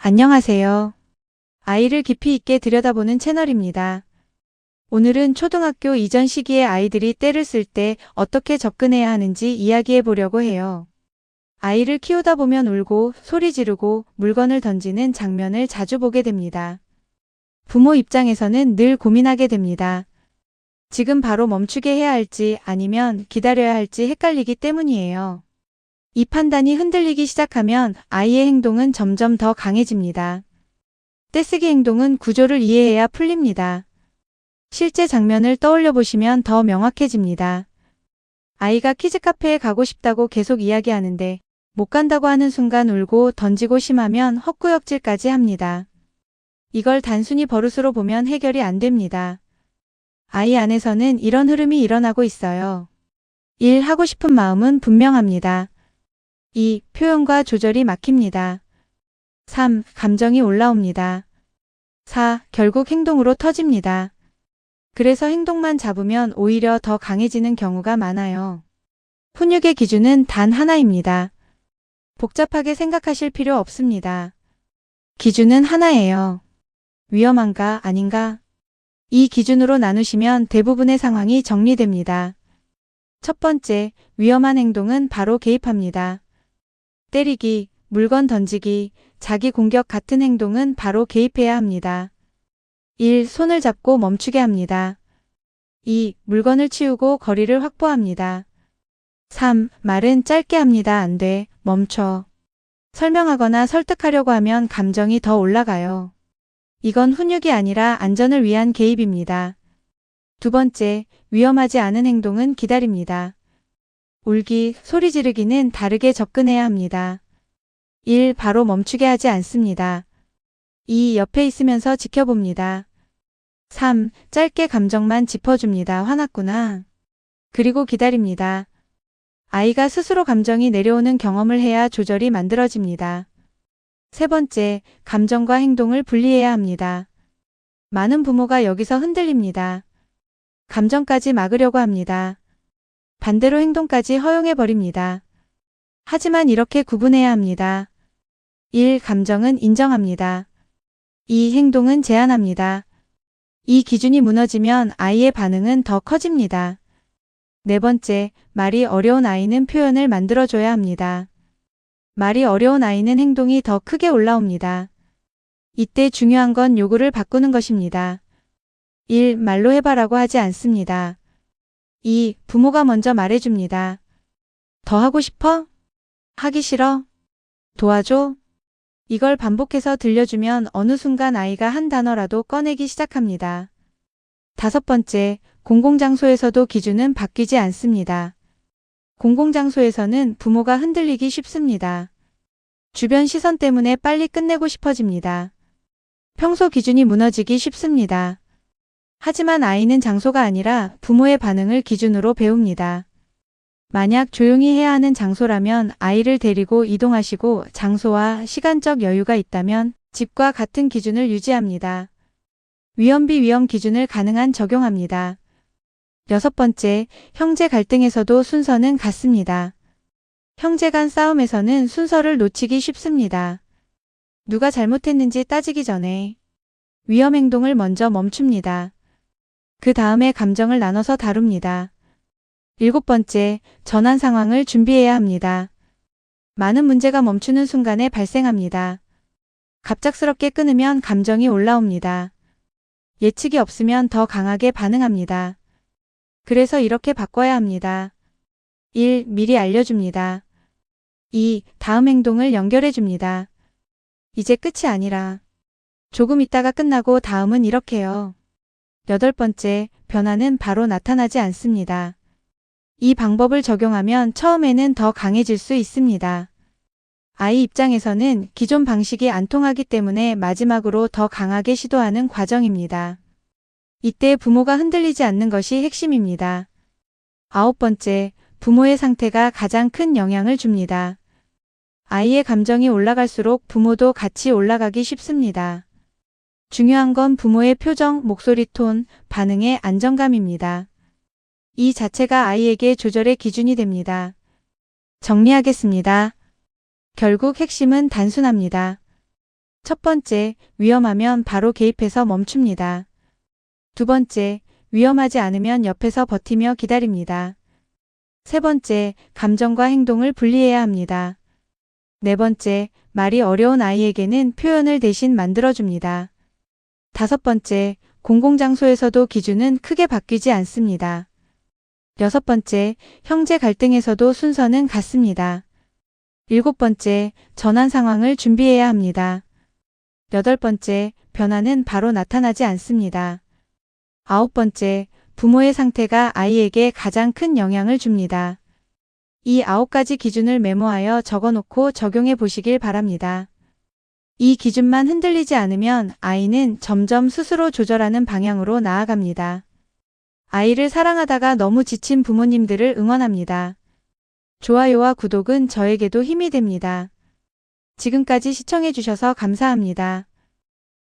안녕하세요. 아이를 깊이 있게 들여다보는 채널입니다. 오늘은 초등학교 이전 시기의 아이들이 때를 쓸 때 어떻게 접근해야 하는지 이야기해 보려고 해요. 아이를 키우다 보면 울고 소리 지르고 물건을 던지는 장면을 자주 보게 됩니다. 부모 입장에서는 늘 고민하게 됩니다. 지금 바로 멈추게 해야 할지 아니면 기다려야 할지 헷갈리기 때문이에요. 이 판단이 흔들리기 시작하면 아이의 행동은 점점 더 강해집니다. 떼쓰기 행동은 구조를 이해해야 풀립니다. 실제 장면을 떠올려 보시면 더 명확해집니다. 아이가 키즈카페에 가고 싶다고 계속 이야기하는데 못 간다고 하는 순간 울고 던지고 심하면 헛구역질까지 합니다. 이걸 단순히 버릇으로 보면 해결이 안 됩니다. 아이 안에서는 이런 흐름이 일어나고 있어요. 1. 하고 싶은 마음은 분명합니다. 2. 표현과 조절이 막힙니다. 3. 감정이 올라옵니다. 4. 결국 행동으로 터집니다. 그래서 행동만 잡으면 오히려 더 강해지는 경우가 많아요. 훈육의 기준은 단 하나입니다. 복잡하게 생각하실 필요 없습니다. 기준은 하나예요. 위험한가 아닌가? 이 기준으로 나누시면 대부분의 상황이 정리됩니다. 첫 번째, 위험한 행동은 바로 개입합니다. 때리기, 물건 던지기, 자기 공격 같은 행동은 바로 개입해야 합니다. 1. 손을 잡고 멈추게 합니다. 2. 물건을 치우고 거리를 확보합니다. 3. 말은 짧게 합니다. 안 돼, 멈춰. 설명하거나 설득하려고 하면 감정이 더 올라가요. 이건 훈육이 아니라 안전을 위한 개입입니다. 두 번째, 위험하지 않은 행동은 기다립니다. 울기, 소리 지르기는 다르게 접근해야 합니다. 1. 바로 멈추게 하지 않습니다. 2. 옆에 있으면서 지켜봅니다. 3. 짧게 감정만 짚어줍니다. 화났구나. 그리고 기다립니다. 아이가 스스로 감정이 내려오는 경험을 해야 조절이 만들어집니다. 세 번째, 감정과 행동을 분리해야 합니다. 많은 부모가 여기서 흔들립니다. 감정까지 막으려고 합니다. 반대로 행동까지 허용해버립니다. 하지만 이렇게 구분해야 합니다. 1. 감정은 인정합니다. 2. 행동은 제한합니다. 이 기준이 무너지면 아이의 반응은 더 커집니다. 네 번째, 말이 어려운 아이는 표현을 만들어줘야 합니다. 말이 어려운 아이는 행동이 더 크게 올라옵니다. 이때 중요한 건 요구를 바꾸는 것입니다. 1. 말로 해봐라고 하지 않습니다. 2. 부모가 먼저 말해줍니다. 더 하고 싶어? 하기 싫어? 도와줘? 이걸 반복해서 들려주면 어느 순간 아이가 한 단어라도 꺼내기 시작합니다. 다섯 번째, 공공장소에서도 기준은 바뀌지 않습니다. 공공장소에서는 부모가 흔들리기 쉽습니다. 주변 시선 때문에 빨리 끝내고 싶어집니다. 평소 기준이 무너지기 쉽습니다. 하지만 아이는 장소가 아니라 부모의 반응을 기준으로 배웁니다. 만약 조용히 해야 하는 장소라면 아이를 데리고 이동하시고 장소와 시간적 여유가 있다면 집과 같은 기준을 유지합니다. 위험 비위험 기준을 가능한 적용합니다. 여섯 번째, 형제 갈등에서도 순서는 같습니다. 형제 간 싸움에서는 순서를 놓치기 쉽습니다. 누가 잘못했는지 따지기 전에 위험 행동을 먼저 멈춥니다. 그 다음에 감정을 나눠서 다룹니다. 일곱 번째, 전환 상황을 준비해야 합니다. 많은 문제가 멈추는 순간에 발생합니다. 갑작스럽게 끊으면 감정이 올라옵니다. 예측이 없으면 더 강하게 반응합니다. 그래서 이렇게 바꿔야 합니다. 1. 미리 알려줍니다. 2. 다음 행동을 연결해줍니다. 이제 끝이 아니라 조금 있다가 끝나고 다음은 이렇게요. 여덟 번째, 변화는 바로 나타나지 않습니다. 이 방법을 적용하면 처음에는 더 강해질 수 있습니다. 아이 입장에서는 기존 방식이 안 통하기 때문에 마지막으로 더 강하게 시도하는 과정입니다. 이때 부모가 흔들리지 않는 것이 핵심입니다. 아홉 번째, 부모의 상태가 가장 큰 영향을 줍니다. 아이의 감정이 올라갈수록 부모도 같이 올라가기 쉽습니다. 중요한 건 부모의 표정, 목소리 톤, 반응의 안정감입니다. 이 자체가 아이에게 조절의 기준이 됩니다. 정리하겠습니다. 결국 핵심은 단순합니다. 첫 번째, 위험하면 바로 개입해서 멈춥니다. 두 번째, 위험하지 않으면 옆에서 버티며 기다립니다. 세 번째, 감정과 행동을 분리해야 합니다. 네 번째, 말이 어려운 아이에게는 표현을 대신 만들어줍니다. 다섯 번째, 공공장소에서도 기준은 크게 바뀌지 않습니다. 여섯 번째, 형제 갈등에서도 순서는 같습니다. 일곱 번째, 전환 상황을 준비해야 합니다. 여덟 번째, 변화는 바로 나타나지 않습니다. 아홉 번째, 부모의 상태가 아이에게 가장 큰 영향을 줍니다. 이 9가지 기준을 메모하여 적어놓고 적용해 보시길 바랍니다. 이 기준만 흔들리지 않으면 아이는 점점 스스로 조절하는 방향으로 나아갑니다. 아이를 사랑하다가 너무 지친 부모님들을 응원합니다. 좋아요와 구독은 저에게도 힘이 됩니다. 지금까지 시청해 주셔서 감사합니다.